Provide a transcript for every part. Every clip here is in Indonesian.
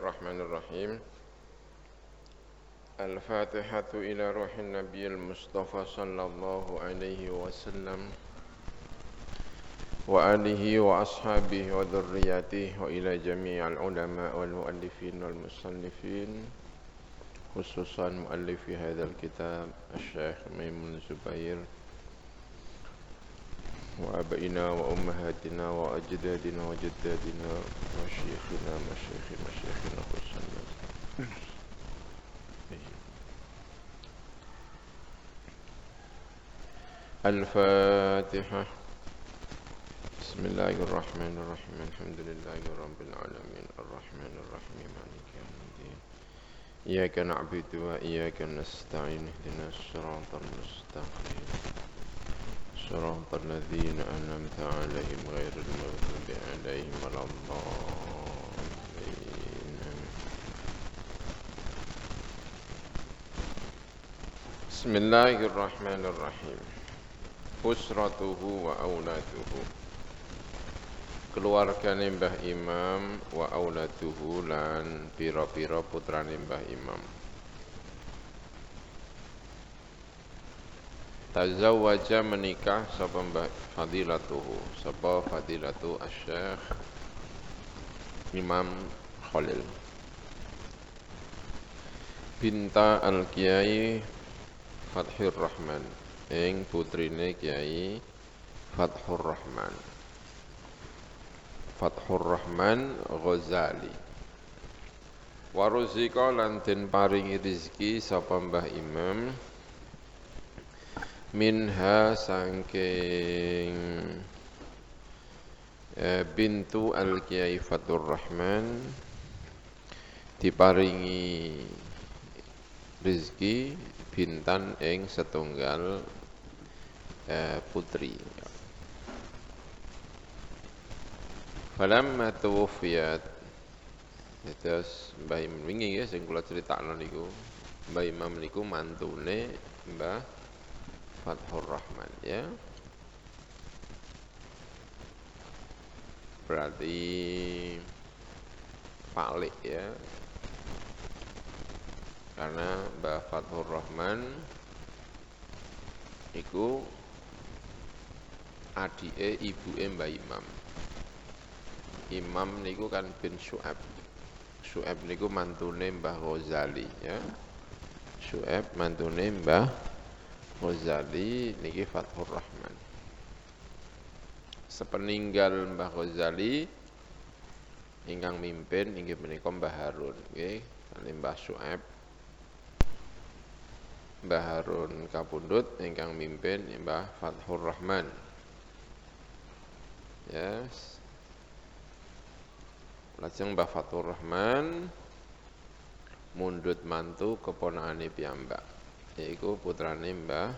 Bismillahirrahmanirrahim. Al-Fatihatu ila ruhin Nabiyil Mustafa sallallahu alaihi wasallam wa alihi wa ashabihi wa dhurriyyatihi wa ila jami'al ulama wal muallifin wal musannifin, khususan muallifi hadzal kitab Asy-Syaikh Maimun Zubair wa abaina wa ummahatina wa ajdadina wa jaddadina wa syekhina masyayikhina khususan. Al-Fatihah. Bismillahirrahmanirrahim. Alhamdulillahirabbil alamin arrahmanir rahim maliki yaumiddin. Iyyaka na'budu wa iyyaka nasta'in ihdinas siratal mustaqim. Siratal ladzina an'amta 'alaihim ghairil maghdubi 'alaihim waladdallin. Bismillahirrahmanirrahim. Usratuhu wa auladuhu, keluargane Mbah Imam, wa auladuhu lan pira-pira putrane Mbah Imam. Tazawwaja menikah sapa Mbah Fadilatuhu, sapa Fadilatu Asy-Syaikh Imam Khalil binta Al-Kiai Fathur Rahman, ing putrine Kiai Fathur Rahman. Fathur Rahman Ghazali. Waruzika lan den paringi rezeki sapa Mbah Imam minha saking bintu Al-Kiai Fathur Rahman diparingi rezeki bintan ing setunggal putri. Falamma tuwfiyat, terus Mbah Imam wingi ya sing kula critakno niku, Mbah Imam niku mantune Mbah Fathur Rahman ya. Berarti Falik ya. Karena Mbah Fathur Rahman iku adike ibuke Mbah Imam. Imam niku kan bin Syu'aib. Syu'aib niku mantune Mbah Ghazali ya. Syu'aib mantune Mbah Ghazali niki Fathur Rahman. Sepeninggal Mbah Ghazali ingkang mimpin inggih menika Mbah Harun nggih, Mbah Syu'aib. Mbah Harun kapundhut ingkang mimpin Mbah Fathur Rahman. Yes. Lajeng Mbah Fathur Rahman mundhut mantu keponakane piyambak, yaiku putrane Mbah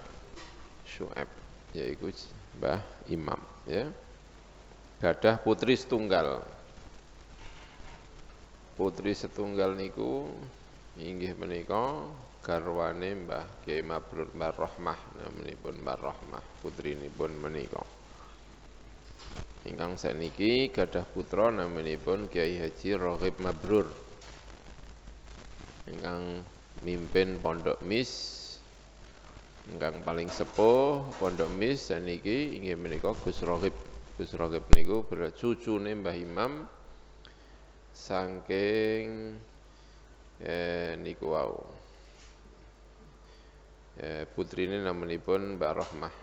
Syu'aib, yaiku Mbah Imam ya. Gadah putri setunggal. Putri setunggal niku inggih menika garwane Mbah Kiai Mabrur Mbah Rahmah, namanipun Mbah Rahmah putrinipun menika. Ingkang saniki gadah putra namanipun Kiai Haji Raghib Mabrur. Ingkang mimpin Pondok Mis, ingkang paling sepuh Pondok Mis saniki inggih menika Gus Raghib. Gus Raghib niku cucune Mbah Imam saking niku wau. Putrine namanipun Mbak Rahmah.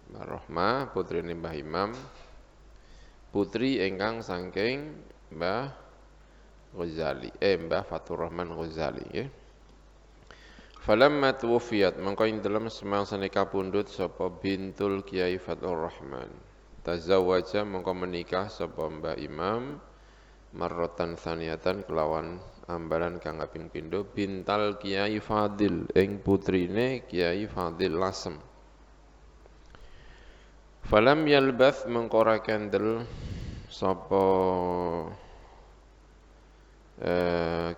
Mbak Rahmah putrine Mbah Imam, putri ingkang saking Mbah Ghazali, Mbah Fathur Rahman Ghazali nggih. Falamma tuwfiyat, mangko ing dalem semangsane kapundhut sapa bintul Kiai Fathur Rahman. Tazawwaja mangko menikah sapa Mbah Imam marratan saniyatan kelawan ambalan kang kaping pindho bintal Kiai Fadil, ing putrine Kiai Fadil Lasem. Falam yalbath mengko ora kendel sapa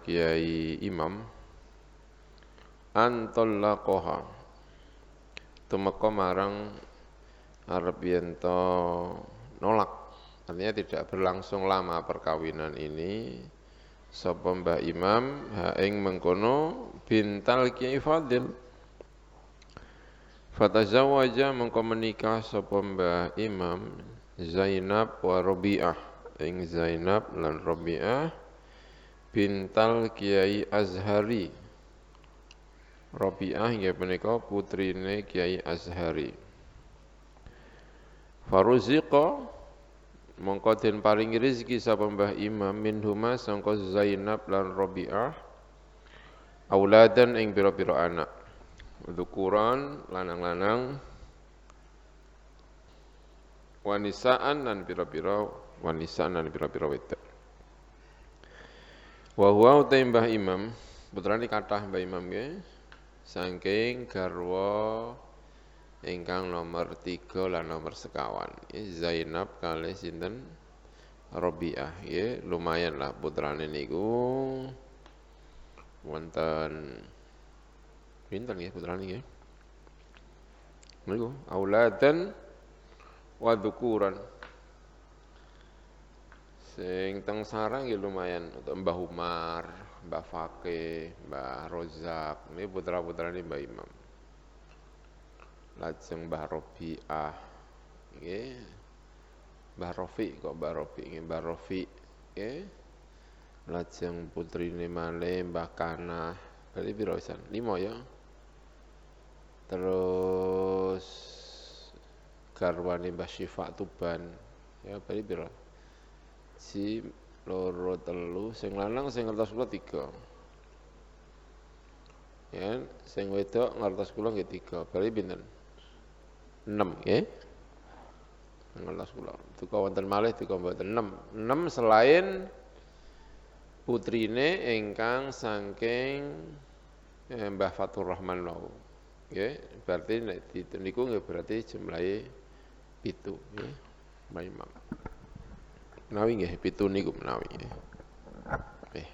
Kiai Imam antallaqaha, tumeka marang arep yen to nolak Artinya tidak berlangsung lama perkawinan ini. Sapa Mbah Imam ing mengkono bintal Kiai Fadil. Fatazawwaja mengko menikah sapa Mbah Imam Zainab wa Rabi'ah ing Zainab lan Rabi'ah bintal Kiai Azhari. Rabi'ah inggih punika putrine Kiai Azhari. Faruziqa mongko den paringi rezeki sapa Mbah Imam minhuma sangka Zainab lan Rabi'ah auladan ing pira-pira anak. Dzukuran lanang-lanang wanisaan lan pira-pira wanisaan lan pira-pira wedok. Wa huwa utai Mbah Imam putrane kathah Mbah Imam nggih saking garwa ingkang nomor 3 lan nomor sekawan. Zainab kalih sinten Rabi'ah nggih lumayan lah putrane niku wonten pinten nggih putrane nggih. Niku auladan wa dzukuran. Sing teng sarang nggih lumayan untuk Mbah Umar, Mbah Fakih, Mbah Rozak, ini putra-putrane Mbah Imam. Lajeng Mbah Rabi'ah nggih. Mbah Rafi kok Mbah Rafi nggih Mbah Rafi nggih. Lajeng putrine malih Mbah Kanah. Berarti piro pisan? 5 ya. Terus garwane Mbah Syifa Tuban. Ya berarti piro? Si loro telu sing lanang sing ngertos kula 3. Ya, sing wedok ngertos kula nggih 3. Berarti pinten? 6 nggih. Ngertos kula. Duka wonten malih duka mboten 6. 6 selain putrine ingkang saking Mbah Fatur Rahman wau. Nggih, berarti nek niku nggih berarti jumlahe 7 nggih. Mbah Imam. Menawi nggih 7 niku menawi nggih. Nggih.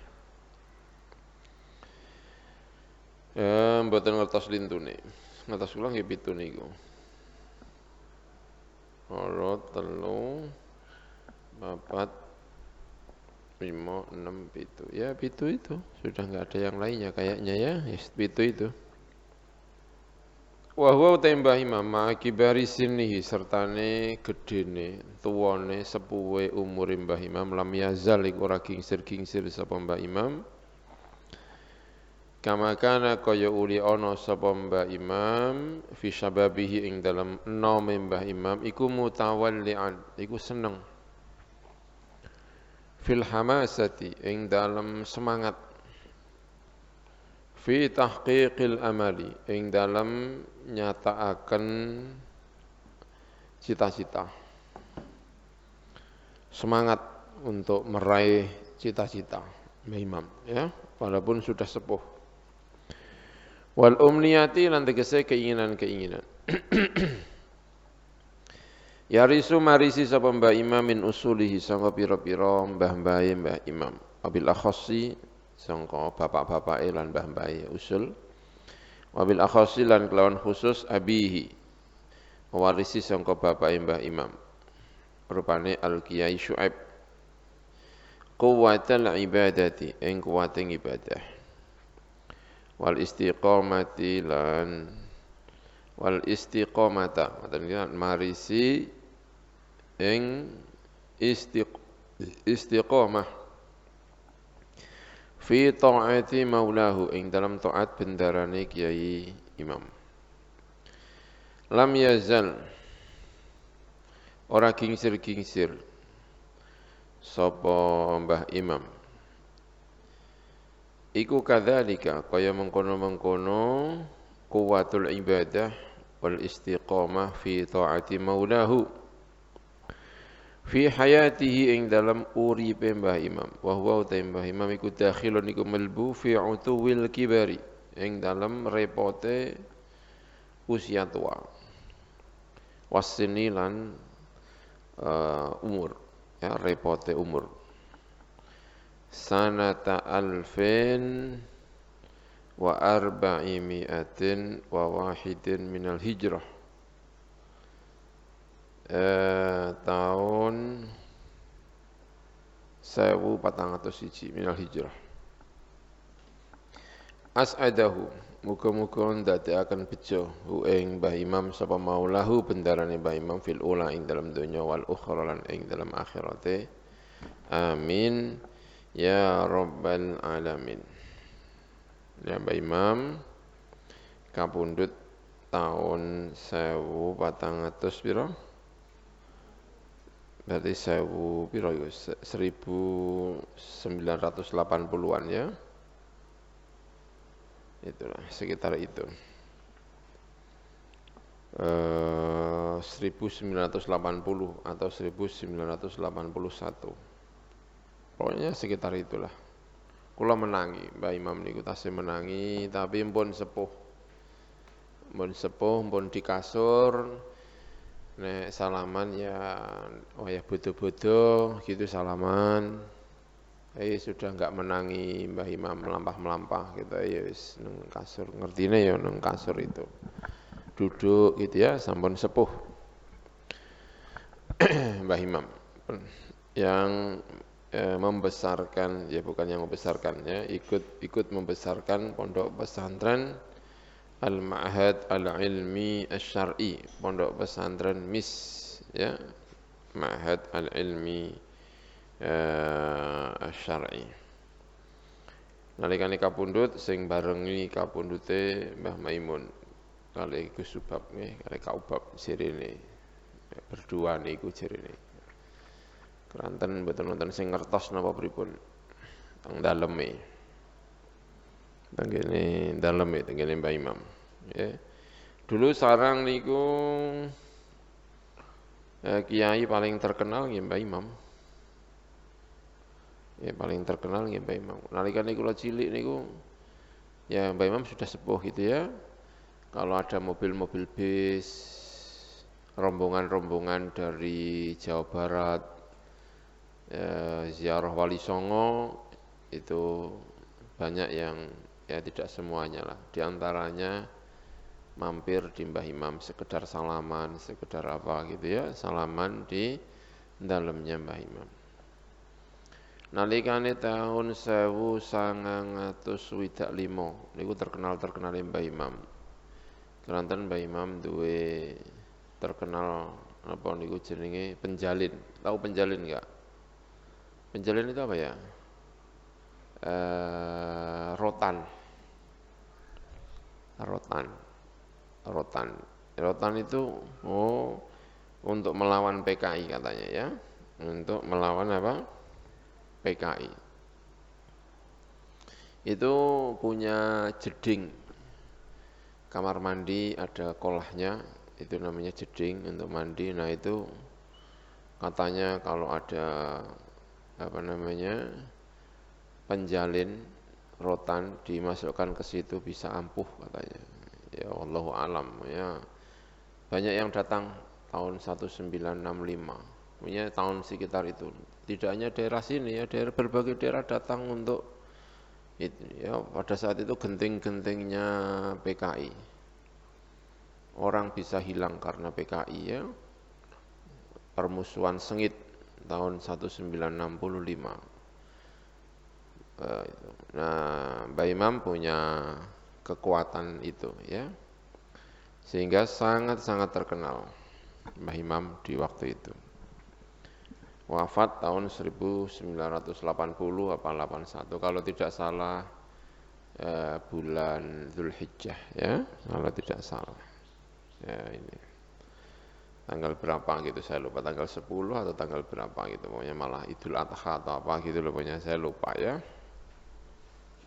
Mboten ngertos lintune. Ngertos kula nggih 7 niku. Loro, telu, 4, 5, 6, 7. Ya 7 itu. Sudah enggak ada yang lainnya kayaknya ya. Yes, 7 itu. Wa huwa Mbah Imam kibari sinihi sertane gedene tuwane sepuhe umure Mbah Imam lam yazal iku ora kingsir-kingsir sapa Mbah Imam kama kana kaya uli ana sapa Mbah Imam fi syababihi ing dalam nome Mbah Imam iku mutawallian iku seneng fil hamasati ing dalam semangat fi tahqiqil amali ing dalam nyataaken cita-cita semangat untuk meraih cita-cita Mbah Imam ya walaupun sudah sepuh wal umniyati lan tegese keinginan-keinginan yarisu marisi sapa Mbah Imam min usulihi sangka pira-pira mbah-mbahe Mbah Imam abil akhassi sangka bapak-bapake lan mbah-mbahe usul wabil akhassi lan kelawan khusus abihi mewarisi sangka bapake Mbah Imam rupane Al Kiai Syuaib quwwatal ibadati ing kuwating ibadah wal istiqamati lan wal istiqamata marisi ing istiqamah fi ta'ati maulahu ing dalam taat bendarane Kiai Imam lam yazal ora kingsir-kingsir sapa Mbah Imam iku kadzalika kaya mengkono-mengkono kuwatul ibadah wal istiqamah fi ta'ati maulahu fi hayatihi ing dalam uripe Mbah Imam wa huwa Mbah Imam iku dakhilun iku melbu fi utuwil kibari ing dalam repote usia tua wasini lan umur ya repote umur sanata alfin wa arba'imi'atin wa wahidin minal hijrah tahun 1401 minal hijrah. As'adahu muga-muga ndadekaken bejo hu ing Mbah Imam sapa maulahu bendarane Mbah Imam fil ula ing dalam donya wal ukhra lan ing dalam akhirate. Amin ya rabbal alamin. Ya Mbah Imam kapundhut tahun 1400 pira? Berarti 1000 pira iku 1980-an ya. Itulah sekitar itu. 1980 atau 1981. Pokoknya sekitar itulah. Kula menangi, Mbah Imam niku tasih menangi, tapi mpun sepuh. Mpun di kasur. Nek salaman ya bodo-bodo gitu salaman. Sudah enggak menangi Mbah Imam melampah-melampah gitu ya wis nang kasur, ngertine ya nang kasur itu. Duduk gitu ya sampun sepuh. Mbah Imam yang membesarkan ya bukan yang membesarkan ya ikut membesarkan pondok pesantren Al-Ma'had Al-Ilmi Asy-Syar'i, pondok pesantren MIS ya, Ma'had Al-Ilmi Asy-Syar'i. Nalikane kapundhut sing barengi kapundhute Mbah Maimun kali Gus Subab nggih, kali Kaubab sirine. Berdua niku jarine. Keranten mboten wonten sing ngertos napa pripun teng daleme. Tenggene daleme tenggene Mbah Imam. Ya. Dulu sarang niku kiai paling terkenal nggih Mbah Imam. Ya paling terkenal nggih Mbah Imam. Nalikane kula cilik niku ya Mbah Imam sudah sepuh gitu ya. Kalau ada mobil-mobil bis, rombongan-rombongan dari Jawa Barat, ziarah Wali Songo itu banyak yang ya tidak semuanya lah. Di antaranya mampir di Mbah Imam sekedar salaman, sekedar apa gitu ya, salaman di dalamnya Mbah Imam. Nalikane tahun 1905 niku terkenal Mbah Imam. Keranten Mbah Imam duwe terkenal apa niku jenenge penjalin. Tahu penjalin enggak? Penjalin itu apa ya? Rotan itu untuk melawan PKI katanya ya. Untuk melawan apa? PKI. Itu punya jeding. Kamar mandi ada kolahnya, itu namanya jeding untuk mandi. Nah itu katanya kalau ada apa namanya penjalin rotan dimasukkan ke situ bisa ampuh katanya. Ya wallahu alam ya. Banyak yang datang tahun 1965. Punya tahun sekitar itu. Tidak hanya daerah sini ya, berbagai daerah datang untuk itu ya, pada saat itu genting-gentingnya PKI. Orang bisa hilang karena PKI ya. Permusuhan sengit tahun 1965. Nah, Mbah Imam punya kekuatan itu ya. Sehingga sangat-sangat terkenal Mbah Imam di waktu itu. Wafat tahun 1980 apa 81 kalau tidak salah bulan Dzulhijjah ya, kalau tidak salah. Ya ini. Tanggal berapa gitu saya lupa, tanggal 10 atau tanggal berapa gitu, pokoknya malah Idul Adha atau apa gitu loh, pokoknya saya lupa ya.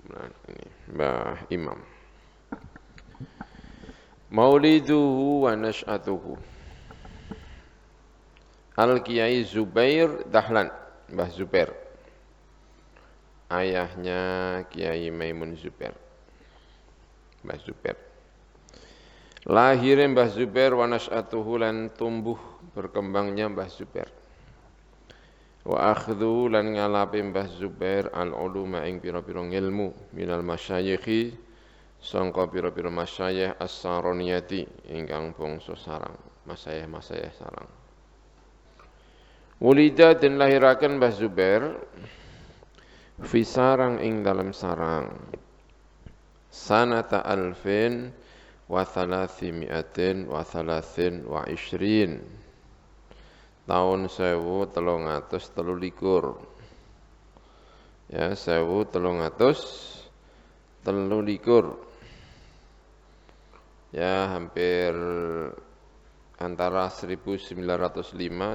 Nah, ini Mbah Imam. Mauliduhu wa nash'atuhu. Al-Kiai Zubair Dahlan, Mbah Zubair. Ayahnya Kiai Maimun Zubair. Mbah Zubair. Lahirnya Mbah Zubair wa nash'atuhu lan tumbuh berkembangnya Mbah Zubair. Wa akhdhu lan ngalapi Mbah Zubair al-uluma ing pira-pira ilmu minal masyayikhi sangka pira-pira masyayikh as-saroniyati ingkang bangsa sarang, masyayikh sarang. Wulida den lahiraken Mbah Zubair fi sarang ing dalam sarang sanata alfin wa thalathimiatin wa thalathin wa ishrin tahun 1323 ya 1323 ya hampir antara 1905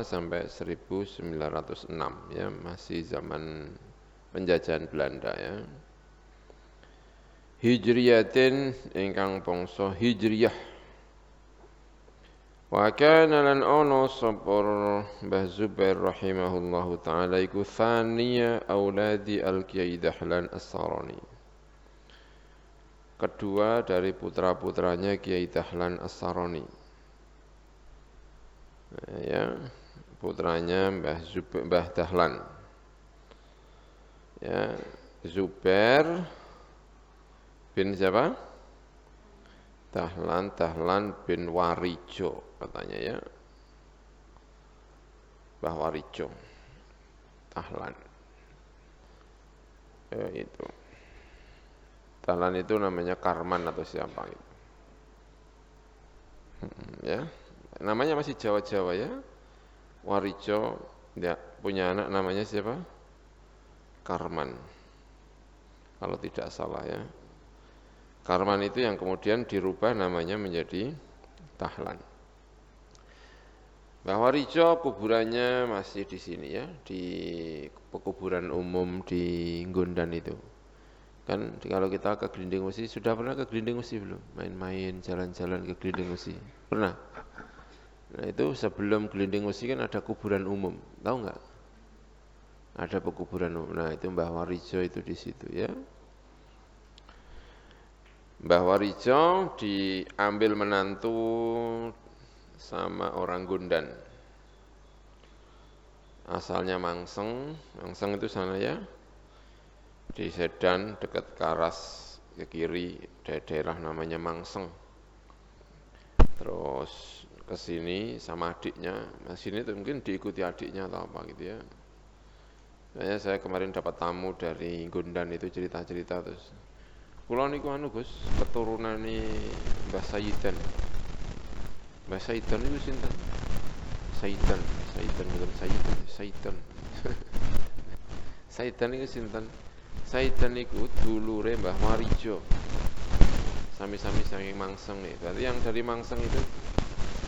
sampai 1906 ya masih zaman penjajahan Belanda ya. Hijriyatin ingkang bangsa Hijriyah. Wa kana lan ono sapa Mbah Zubair rahimahullahu taala iku thaniya auladi Al-Kiai Dahlan As-Sarani. Kedua dari putra-putranya Kiai Dahlan As-Sarani. Ya, putranya Mbah Dahlan. Ya, Zubair bin siapa? Dahlan bin Warijo katanya ya. Mbah Warijo. Dahlan. Itu. Dahlan itu namanya Karman atau siapa gitu. Ya. Namanya masih Jawa-Jawa ya. Warijo dia punya anak namanya siapa? Karman. Kalau tidak salah ya. Karman itu yang kemudian dirubah namanya menjadi Dahlan. Mbah Warijo kuburannya masih di sini ya, di pekuburan umum di Gondan itu. Kan kalau kita ke Gelinding Wesi, sudah pernah ke Gelinding Wesi belum? Main-main, jalan-jalan ke Gelinding Wesi. Pernah? Nah itu sebelum Gelinding Wesi kan ada kuburan umum, tahu nggak? Ada pekuburan umum. Nah itu Mbah Warijo itu di situ ya. Mbah Warijo diambil menantu sama orang Gondan. Asalnya Mangseng, Mangseng itu sana ya. Di Sedan dekat Karas ke kiri daerah namanya Mangseng. Terus ke sini sama adiknya. Nah sini tuh mungkin diikuti adiknya atau apa gitu ya. Kayaknya saya kemarin dapat tamu dari Gondan itu cerita-cerita terus. Kula niku anu Gus, keturunane Mbah Sayidan. Mbah Sayidan niku sinten? Sayidan bukan Sayidan, Sayidan. Sayidan niku sinten? Sayidan niku dulure Mbah Warijo. Sami-sami saking Mangseng nih. Berarti yang dari Mangseng itu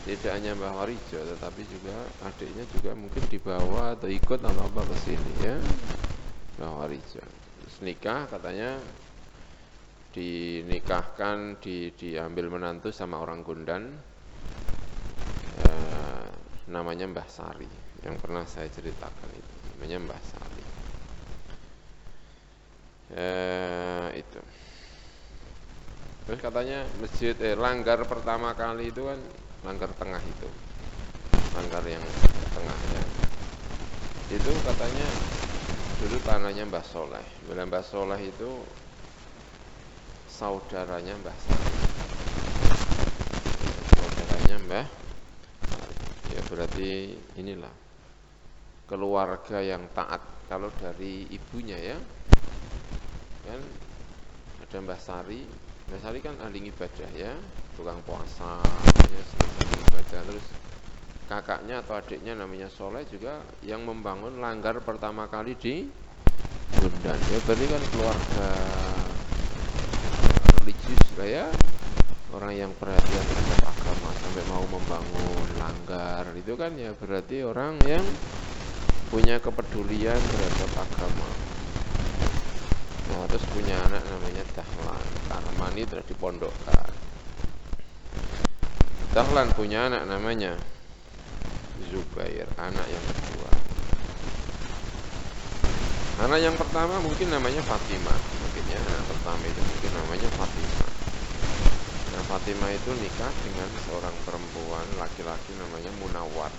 tidak hanya Mbah Warijo, tetapi juga adiknya juga mungkin dibawa atau ikut atau apa ke sini ya. Mbah Warijo. Terus nikah katanya dinikahkan, diambil menantu sama orang Gondan, namanya Mbah Sari, yang pernah saya ceritakan itu, namanya Mbah Sari. Itu. Terus katanya masjid langgar pertama kali itu kan langgar tengah itu, langgar yang tengahnya. Itu katanya dulu tanahnya Mbah Soleh. Mbah Soleh itu saudaranya Mbah Sari. Saudaranya Mbah Sari. Ya berarti inilah keluarga yang taat. Kalau dari ibunya ya, kan ada Mbah Sari. Mbah Sari kan ahli ibadah ya, tukang puasa, ya, ahli ibadah. Terus kakaknya atau adiknya namanya Soleh juga yang membangun langgar pertama kali di Gondan. Ya berarti kan keluarga religius lah ya, orang yang perhatian terhadap agama sampai mau membangun langgar itu kan ya berarti orang yang punya kepedulian terhadap agama. Nah terus punya anak namanya Dahlan. Karman itu sudah dipondokkan. Dahlan punya anak namanya Zubair, anak yang kedua. Anak yang pertama mungkin namanya Fatimah, mungkin ya, anak pertama itu mungkin namanya Fatimah. Nah Fatimah itu nikah dengan seorang perempuan laki-laki namanya Munawar.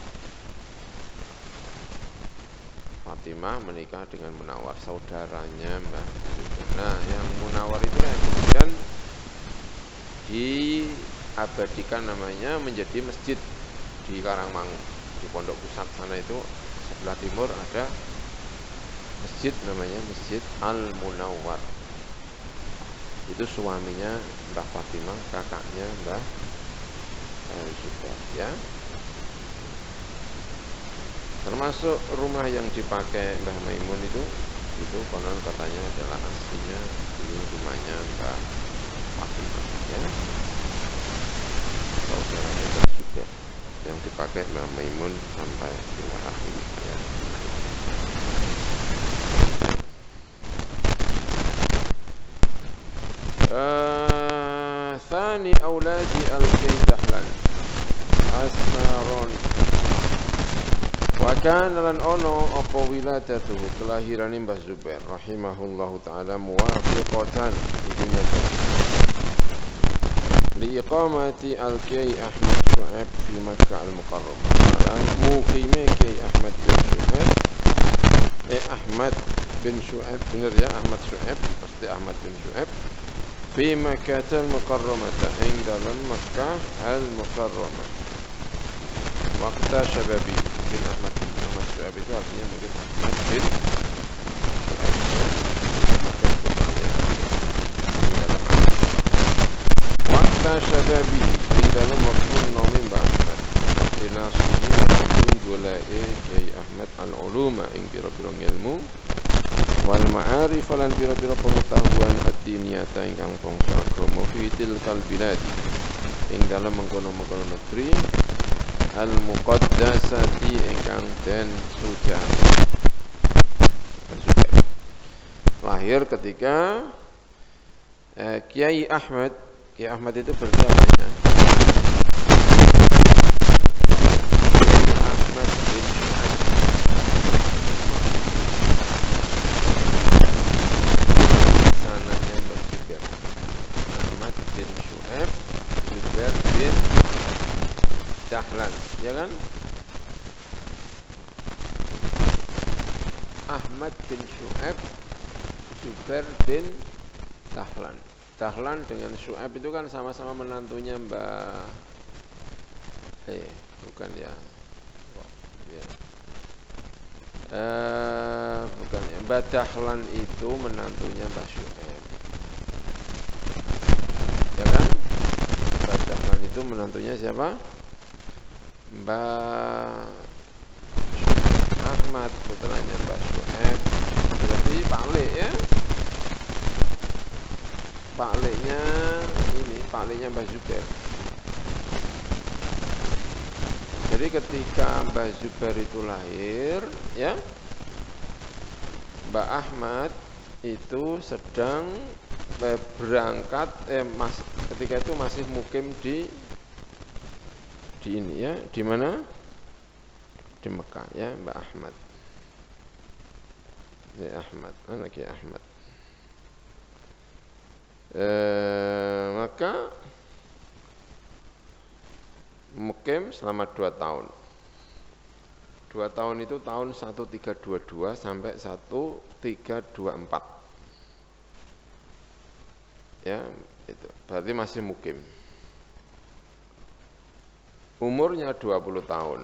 Fatimah menikah dengan Munawar, saudaranya Mbah Zubair. Nah yang Munawar itu yang kemudian diabadikan namanya menjadi masjid di Karangmangu, di Pondok Pusat sana itu sebelah timur ada masjid namanya Masjid Al-Munawwar. Itu suaminya Mbah Fatimah, kakaknya Mbah Zubair ya. Termasuk rumah yang dipakai Mbah Maimun itu konon katanya adalah aslinya dulu rumahnya Mbah Fatimah ya. Saudaranya Mbah Zubair yang dipakai Mbah Maimun sampai hingga akhir ya. Thani auladi al-Kay Dahlan Asmaron. Wa kana lan ono apa wiladatuhu kelahiran Mbah Zubair rahimahullahu taala muwafiqatan li iqamati al-Kay Ahmad Syu'aib fi Makkah al-Mukarramah. Lan muqime Kay Ahmad bin Syu'aib Ahmad bin Syu'aib benar ya, Ahmad Syu'aib pasti Ahmad bin Syu'aib fi Makkah al-Mukarramah ing dalam Makkah al-Mukarramah. Waktu syababi bin Ahmad Syu'aib itu artinya mungkin Ahmad bin waktu syababi di dalam waktu nomi Mbah Ahmad ila sunnah gulae Kyai Ahmad al-uluma ing pira-pira ilmu wal ma'arif lan pira-pira pengetahuan ad-diniyata ingkang bangsa agama fi tilkal bilad ing dalam mengkono-mengkono negeri al-muqaddasati ingkang den suciake. Lahir ketika Kyai Ahmad itu berjabanya Ahmad bin Syu'aib sananya Mbah Zubair. Ahmad bin Syu'aib Zubair bin Dahlan ya kan? Ahmad bin Syu'aib Zubair bin Dahlan. Dahlan dengan Syu'aib itu kan sama-sama menantunya Mbah bukan ya. Bukan ya. Mbah Dahlan itu menantunya Mbah Syu'aib. Ya kan? Mbah Dahlan itu menantunya siapa? Mbah Ahmad, putranya Mbah Syu'aib. Berarti Paklik ya. Pakliknya Mbah Zubair. Jadi ketika Mbah Zubair itu lahir, ya, Mbah Ahmad itu sedang berangkat, ketika itu masih mukim di ini ya, di mana? Di Mekah ya, Mbah Ahmad. Ya Ahmad, anaknya Ahmad. Maka mukim selama 2 tahun. 2 tahun itu tahun 1322 sampai 1324. Ya, itu. Berarti masih mukim. Umurnya 20 tahun.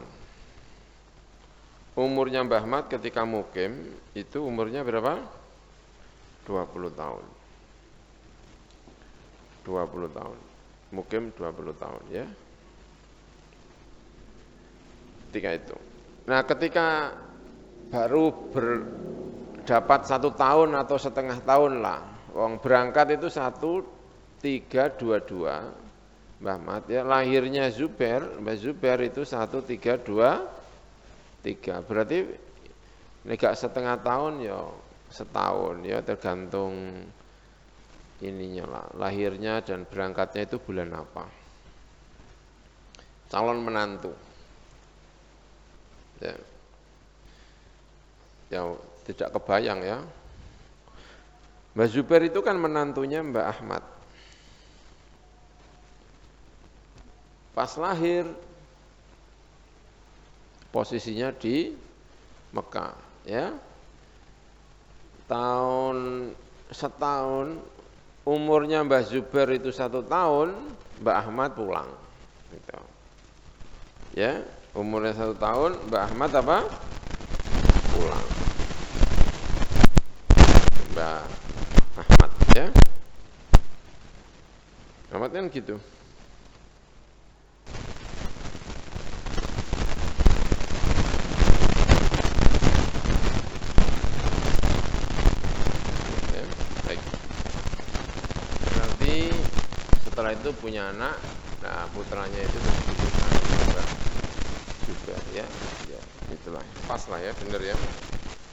Umurnya Mbah Ahmad ketika mukim itu umurnya berapa? 20 tahun. 20 tahun. Mukim 20 tahun ya. Ketika itu. Nah, ketika baru berdapat 1 tahun atau setengah tahun lah. Wong berangkat itu 1322 Mbah Ahmad ya. Lahirnya Mbah Zubair itu 1323. Berarti ini gak setengah tahun ya setahun ya, tergantung ininya lah, lahirnya dan berangkatnya itu bulan apa. Calon menantu. Ya. Ya tidak kebayang ya. Mbah Zubair itu kan menantunya Mbah Ahmad. Pas lahir posisinya di Mekah ya. Setahun umurnya Mbah Zubair itu 1 tahun, Mbah Ahmad pulang. Gitu. Ya, umurnya 1 tahun, Mbah Ahmad apa? Mbah Ahmad ya. Ahmad kan gitu. Ya, baik. Nanti setelah itu punya anak, nah putranya itu Mbah Zubair ya. Ya, itulah. Pas lah ya, benar ya.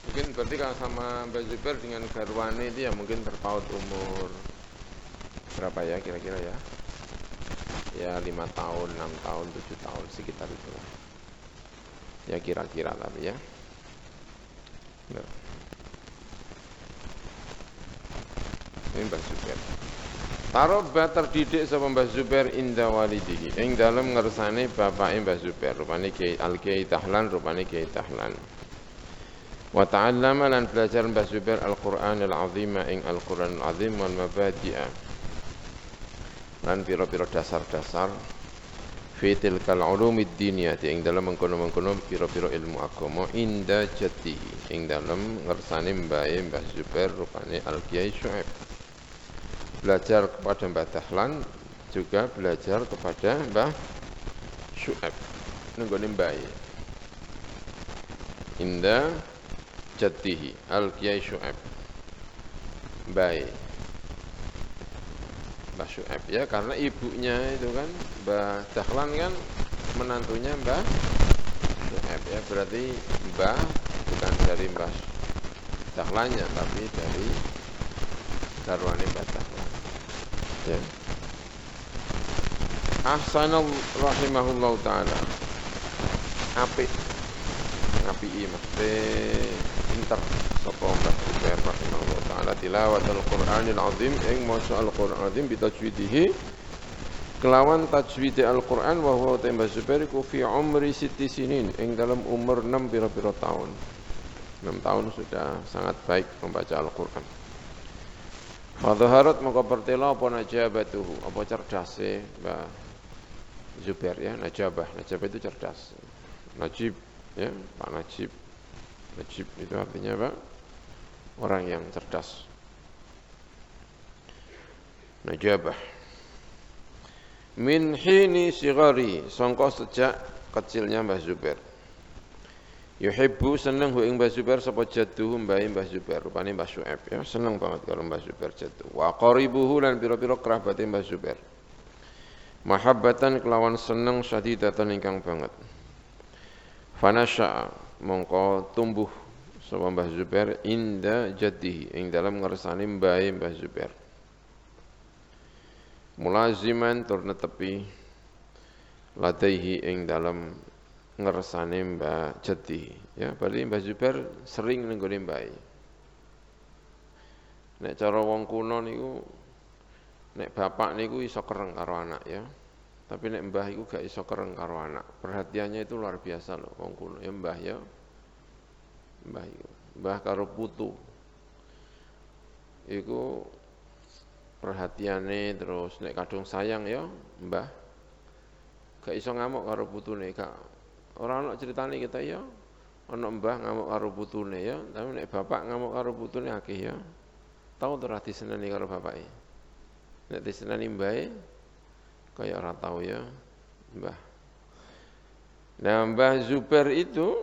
Mungkin berarti kalau sama Mbah Zubair dengan garwane itu ya mungkin terpaut umur berapa ya kira-kira ya? Ya 5 tahun, 6 tahun, 7 tahun sekitar itulah. Ya kira-kira tapi ya. Benar. Ini Mbah Zubair. Tarobba terdidik sapa Mbah Zubair inda walidihi. Ing dalem ngersane bapake Mbah Zubair, rupane Kiai Al-Kiai Tahlan, rupane Kiai Tahlan. Wa ta'allama lan belajar Mbah Zubair Al-Qur'an Al-Azim ing Al-Qur'an Al-Azim wal mabadi'a. Lan pira-pira dasar-dasar fitil kal ulumid diniyah ing dalam mengkono-mengkono pira-pira ilmu agama inda jati ing dalam ngersane mbae Mbah Zubair rupane Al-Kiai Syuaib. Belajar kepada Mbah Dahlan juga belajar kepada Mbah Syuaib nenggone mbae inda jatihi Al-Kiai Syuaib mbae Mbah Syuaib ya, karena ibunya itu kan Mbah Dahlan kan menantunya Mbah Syuaib ya, berarti Mbah bukan dari Mbah Dahlannya tapi dari garwane Mbah Dahlan ya. Ahsanallahu rahimahullahu taala. Apik mesti pinter sapa Mbah Zubair rahimahullahu taala tilawatul Qur'anil azim ing maca Al-Qur'an azim bitajwidihi kelawan tajwid Al-Qur'an wa huwa Mbah Zubair ku fi umri 6 sinin ing dalam umur 6 pira-pira tahun. 6 tahun sudah sangat baik membaca Al-Qur'an. Fadhaharat maka pertela apa najabatuhu, apa cerdase Mbah Zubair ya, najabah itu cerdas. Najib ya, Pak Najib. Najib itu artinya apa? Orang yang cerdas. Najabah. Min hini sigari, sangka sejak kecilnya Mbah Zubair. Yuhibbu seneng hu ing Mbah Zubair sapa jadduhu Mbah Zubair, rupane Mbah Syuaib ya, seneng banget karo Mbah Zubair jaddu. Wa qaribuhu lan pira-pira kerabate Mbah Zubair. Mahabbatan kelawan seneng syadidatan ingkang banget. Fanasya mongko tumbuh sapa Mbah Zubair inda jaddihi ing dalam ngersani mbae Mbah Zubair. Mulaziman tur netepi ladaihi ing dalam ngersane Mbah Jaddi ya, berarti Mbah Zubair sering nenggone mbae. Nek cara wong kuno niku nek bapak niku iso kereng karo anak ya. Tapi nek mbah iku gak iso kereng karo anak. Perhatiannya itu luar biasa loh wong kuno ya mbah ya. Mbah iku, mbah karo putu. Iku perhatiane terus nek kadung sayang ya mbah. Gak iso ngamuk karo putune gak. Ora ana critane kita ya. Ana mbah ngamuk karo putune ya, tapi nek bapak ngamuk karo putune akeh ya. Tahu ora diseneni karo bapake. Nek diseneni mbahe kaya ora tahu ya mbah. Nah Mbah Zubair itu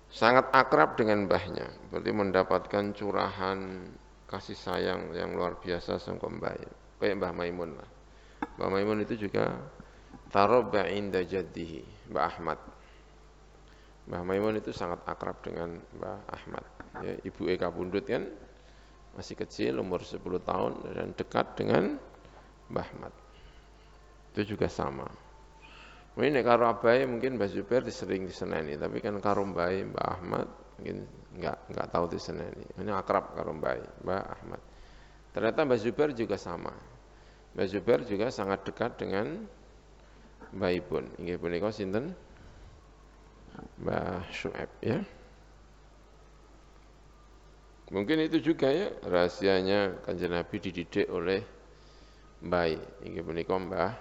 sangat akrab dengan mbahnya, berarti mendapatkan curahan kasih sayang yang luar biasa sangka mbahnya. Kayak Mbah Maimun lah. Mbah Maimun itu juga tarabba inda jaddihi, Mbah Ahmad. Mbah Maimun itu sangat akrab dengan Mbah Ahmad. Ya, ibu Eka Bundut kan masih kecil, umur 10 tahun dan dekat dengan Mbah Ahmad. Itu juga sama. Mungkin karo abai mungkin Mbah Zubair sering diseneni, tapi kan karo mbae Mbah Ahmad mungkin enggak tahu diseneni. Ini akrab karo Mbah Ahmad. Ternyata Mbah Zubair juga sama. Mbah Zubair juga sangat dekat dengan mbaipun. Inggih punika sinten? Mbah Syuaib ya. Mungkin itu juga ya rahasianya Kanjeng Nabi dididik oleh mbae. Inggih punika Mbah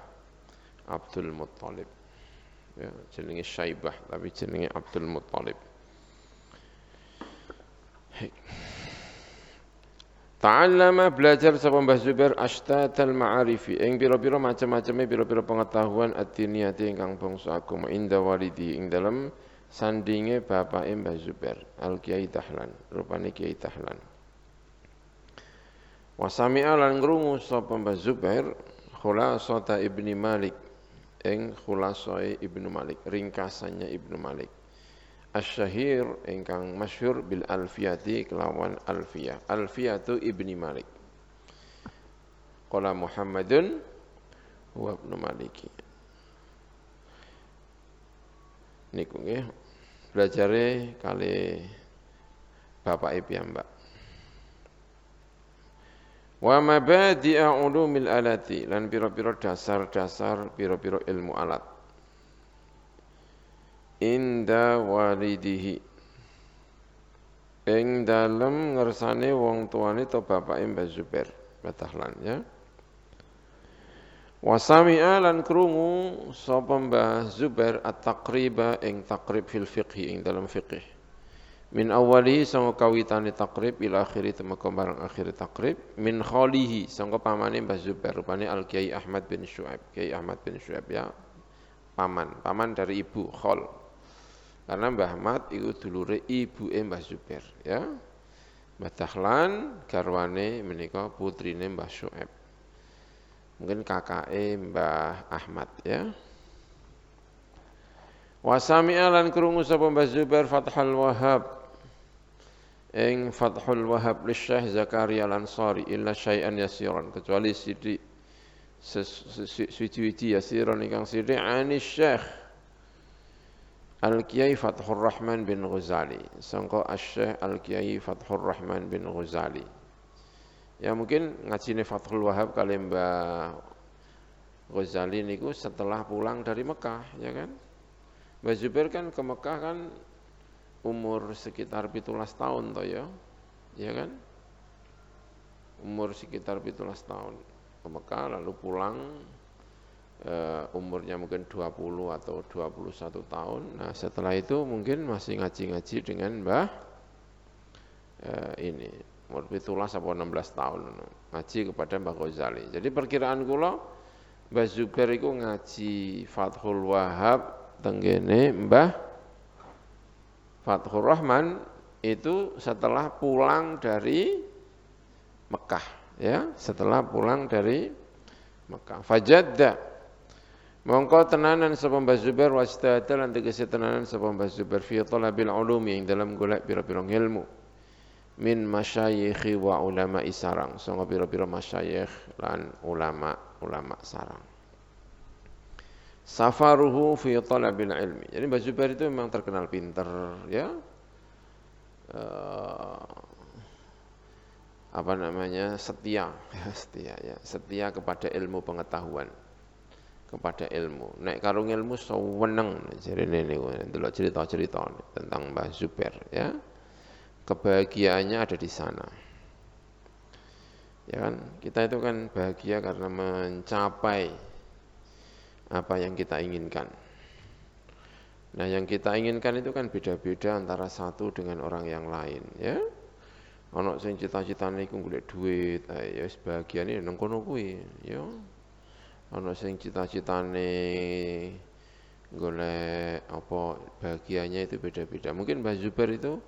Abdul Muttalib. Ya, jenenge Syaibah tapi jenenge Abdul Muttalib. Ta'allama belajar sapa Mbah Zubair ashtatal ma'arifi ing pira-pira macam-macame pira-pira pengetahuan ad-diniyati ingkang bangsa agama inda walidi ing dalem sandinge bapake Mbah Zubair Al-Kiai Dahlan rupane Kiai Dahlan. Wa sami'a lan ngrungu sapa Mbah Zubair khulasata Ibni Malik ing khulasae Ibnu Malik ringkasannya Ibnu Malik. Asy-syahir ingkang masyhur bil alfiyati kelawan alfiyah. Alfiyatu Ibni Malik. Qala Muhammadun huwa Ibnu Maliki. Niku nggih belajare kali bapake piyambak. Wa mabadi'a ulumil alati lan pira-pira dasar-dasar pira-pira ilmu alat. Inda walidihi ing dalem ngersane wong tuane to bapake Mbah Zubair Dahlan ya. Wa sami'a lan krungu sapa Mbah Zubair at-taqriba ing taqrib fil fiqh ing dalam fiqh. Min awali sanga kawitane taqrib ila akhiri temeka barang akhir taqrib min khalihi sanga pamane Mbah Zubair rupane Al-Kiai Ahmad bin Syuaib. Kiai Ahmad bin Syuaib ya. Paman dari ibu khol. Karena Mbah Ahmad itu dulure ibuke Mbah Zubair ya. Mbah Dahlan garwane menika putrine Mbah Syuaib. Mungkin kakake Mbah Ahmad ya. Wa sami'a lan krungu sapa Mbah Zubair Fathul Wahhab ing Fathul Wahhab li Syekh Zakaria Al-Ansari illa syai'an yasiran kecuali sithik suci-suci yasiran ingkang sithik ani Syekh Al-Kiai Fathur Rahman bin Ghazali sangka Asy-Syaikh Al-Kiai Fathur Rahman bin Ghazali. Ya mungkin ngajine Fathul Wahhab kali Mbah Ghazali niku setelah pulang dari Mekah ya kan. Mbah Zubair kan ke Mekah kan umur sekitar 17 tahun toh ya. Ya kan? Umur sekitar 17 tahun ke Mekah lalu pulang umurnya mungkin 20 atau 21 tahun. Nah setelah itu mungkin masih ngaji-ngaji dengan Mbah ini umur 17 atau 16 tahun ngaji kepada Mbah Ghazali. Jadi perkiraan kula Mbah Zubair itu ngaji Fathul Wahhab tenggene Mbah Fathur Rahman itu setelah pulang dari Mekah ya, setelah pulang dari Mekah. Fajadda mongko tenanan sapa Mbah Zubair wastata lan tegese tenanan sapa Mbah Zubair fi talabil ulumi ing dalam golek pira-pira ilmu min masyayikhi wa ulama Sarang sanga pira-pira masyayikh lan ulama Sarang. Safaruhu fi talabil ilmi. Jadi Mbah Zubair itu memang terkenal pinter ya. Apa namanya? Setia ya, setia kepada ilmu pengetahuan. Kepada ilmu. Nek karo ilmu seweneng jarene niku delok cerita-cerita tentang Mbah Zubair ya. Kebahagiaannya ada di sana. Ya kan? Kita itu kan bahagia karena mencapai apa yang kita inginkan. Nah, yang kita inginkan itu kan beda-beda antara satu dengan orang yang lain ya. Ana sing cita-citane iku golek duit, ya wis bahagiane nang kono kuwi ya. Ana sing cita-citane golek apa bahagianya itu beda-beda. Mungkin Mbah Zubair itu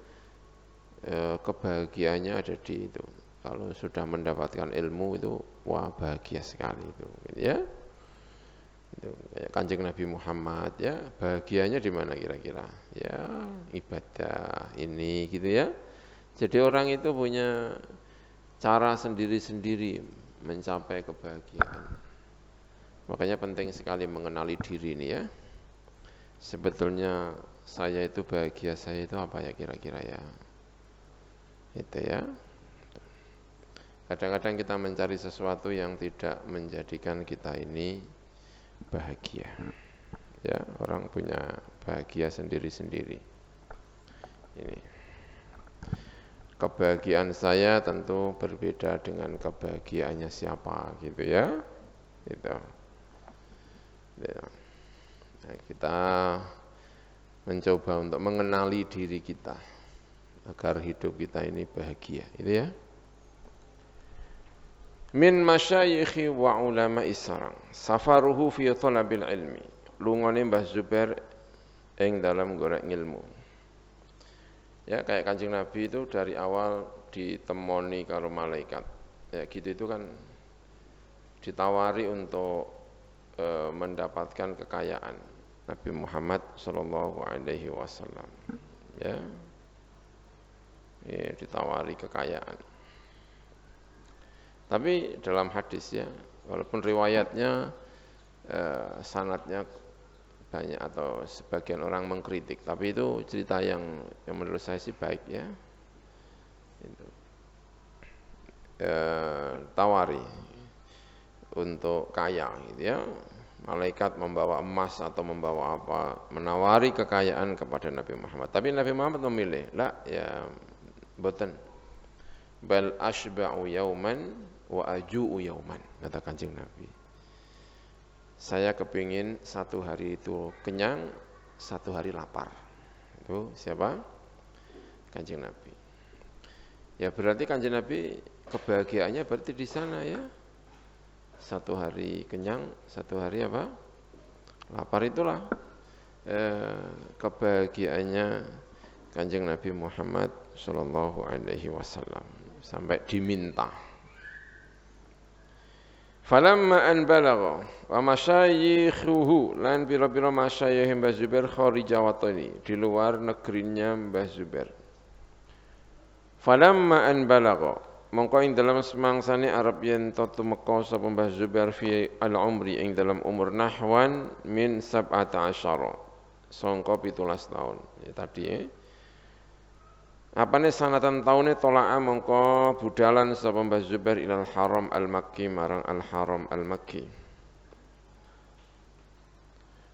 kebahagiaannya ada di itu. Kalau sudah mendapatkan ilmu itu wah bahagia sekali itu ya. Itu kayak Kanjeng Nabi Muhammad ya, bahagianya di mana kira-kira? Ya, ibadah ini gitu ya. Jadi orang itu punya cara sendiri-sendiri mencapai kebahagiaan. Makanya penting sekali mengenali diri ini ya. Sebetulnya saya itu bahagia saya itu apa ya kira-kira ya? Itu ya. Kadang-kadang kita mencari sesuatu yang tidak menjadikan kita ini bahagia. Ya, orang punya bahagia sendiri-sendiri. Ini. Kebahagiaan saya tentu berbeda dengan kebahagiaannya siapa gitu ya. Gitu. Nah, kita mencoba untuk mengenali diri kita agar hidup kita ini bahagia, gitu ya. min masyayikhi wa ulama Sarang safaruhu fi thalabil ilmi lungane Mbah Zubair ing dalam golek ilmu. Ya kayak Kanjeng Nabi itu dari awal ditemoni karo malaikat. Ya gitu itu kan ditawari untuk mendapatkan kekayaan Nabi Muhammad sallallahu alaihi wasallam. Ya. Ya, ditawari kekayaan. Tapi dalam hadis ya, walaupun riwayatnya sanadnya banyak atau sebagian orang mengkritik, tapi itu cerita yang menurut saya sih baik ya. Itu. Tawari untuk kaya gitu ya. Malaikat membawa emas atau membawa apa, menawari kekayaan kepada Nabi Muhammad. Tapi Nabi Muhammad memilih, lah ya boten. Bal ashba'u yauman wa aju'u yauman, kata Kanjeng Nabi. Saya kepingin satu hari itu kenyang, satu hari lapar. Itu siapa? Kanjeng Nabi. Ya berarti Kanjeng Nabi kebahagiaannya berarti di sana ya. Satu hari kenyang, satu hari apa? Lapar itulah kebahagiaannya Kanjeng Nabi Muhammad sallallahu alaihi wasallam sampai diminta. Falamma an balagha wa masyayikhuhu lan pira-pira masyayikh Mbah Zubair kharija watani di luar negerinya Mbah Zubair. Falamma an balagha mongko ing dalam semangsane arep yen to tumeka sapa Mbah Zubair fi al-umri ing dalam umur nahwan min 17 sangka 17 tahun. Ya tadi apane sanatan taune tolaa mongko budalan sapa Mbah Zubair ilal haram al-makki marang al-haram al-makki.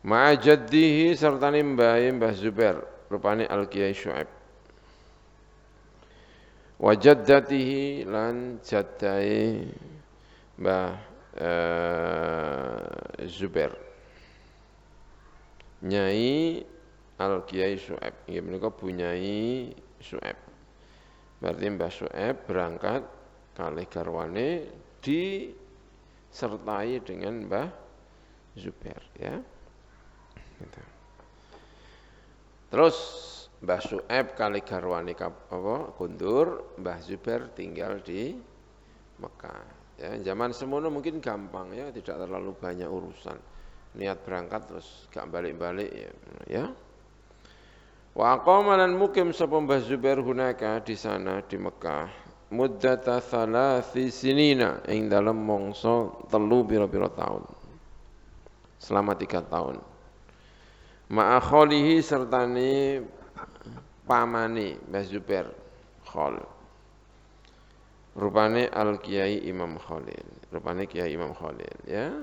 Ma'a jaddihi sertane Mbah Zubair rupane al-Kiai Syuaib. Wa jaddatihi lan jaddai Mbah Zubair. Nyai Al-Kiai Syuaib. Inggih menika bunyai Syuaib. Berarti Mbah Syuaib berangkat kalih garwane disertai dengan Mbah Zubair ya. Gitu. Terus Mbah Syuaib kali garwane kundur, Mbah Zubair tinggal di Mekah. Ya, zaman semono mungkin gampang ya, tidak terlalu banyak urusan. Niat berangkat terus gak balik-balik ya. Wa aqama lan mukim sapa Mbah Zubair hunaka di sana di Mekah muddata 3 sinina ing dalam mangsa 3 pira-pira tahun. Selama 3 tahun. Ma'a khalihi sertane pamane Mbah Zubair Khal. Rupane Al-Kiai Imam Khalil. Rupane Kiai Imam Khalil ya.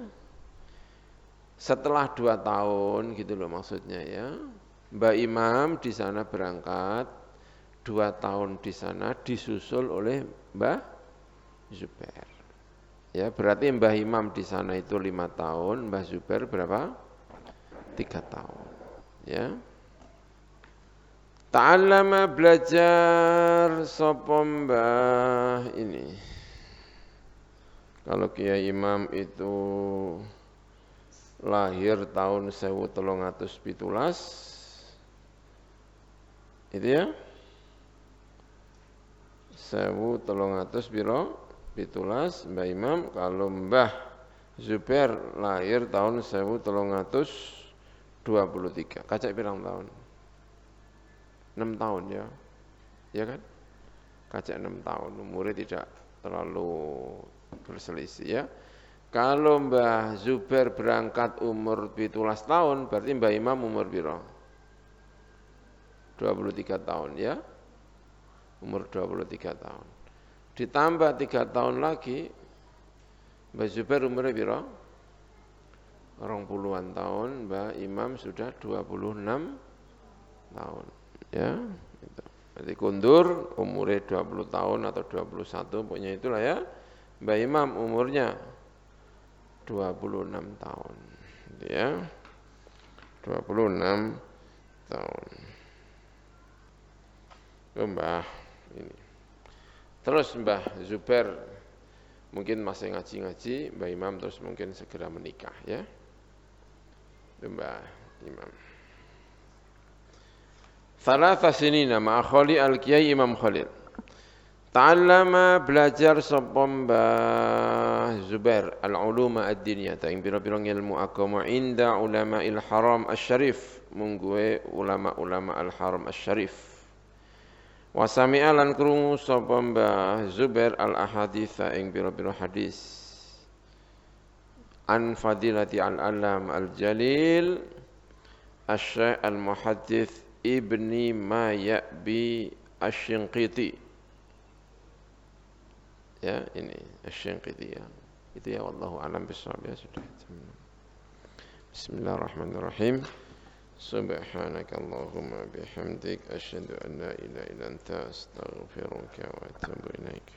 Setelah 2 tahun gitu loh maksudnya ya. Mbah Imam di sana berangkat 2 tahun di sana disusul oleh Mbah Zubair. Ya, berarti Mbah Imam di sana itu 5 tahun, Mbah Zubair berapa? 3 tahun. Ya. Ta'allama belajar sapa Mbah ini. Kalau Kiai Imam itu lahir tahun 1317 itu ya 1317 Mbah Imam. Kalau Mbah Zubair lahir tahun 1323. Kacak pirang tahun? 6 tahun ya. Ya kan? Kacak 6 tahun. Umurnya tidak terlalu berselisih ya. Kalau Mbah Zubair berangkat umur 17 tahun, berarti Mbah Imam umur piro? 23 tahun ya. Umur 23 tahun. Ditambah 3 tahun lagi, Mbah Zubair umurnya piro? 20-an tahun, Mbah Imam sudah 26 tahun. Ya, gitu. Jadi kundur umurnya 20 tahun atau 21, pokoknya itulah ya. Mbah Imam umurnya 26 tahun. Gitu ya. 26 tahun. Mbah ini. Terus Mbah Zubair mungkin masih ngaji-ngaji Mbah Imam terus mungkin segera menikah ya. Mbah Imam. Thalatha sinina ma'a Khali al-Kiai Imam Khalil. Ta'allama belajar sapa Mbah Zubair al-uluma ad-diniyah ing pira-pira ilmu agama inda ulama'il haram asy-syarif mungguwe ulama-ulama al-haram asy-syarif. Wa sami'a lan krungu sapa Mbah Zubair al-ahaditsa ing pira-pira hadis. An fadilati al-alam al-jalil asy-syekh al-muhaddits Ibni Mayabi asy-Shinqiti. Ya, ini Asy-Shinqiti ya. Itu ya wallahu alam bisawab ya sudah. Bismillahirrahmanirrahim. Subhanakallahumma bihamdik asyhadu an la ilaha illa anta astaghfiruka wa atubu ilaik.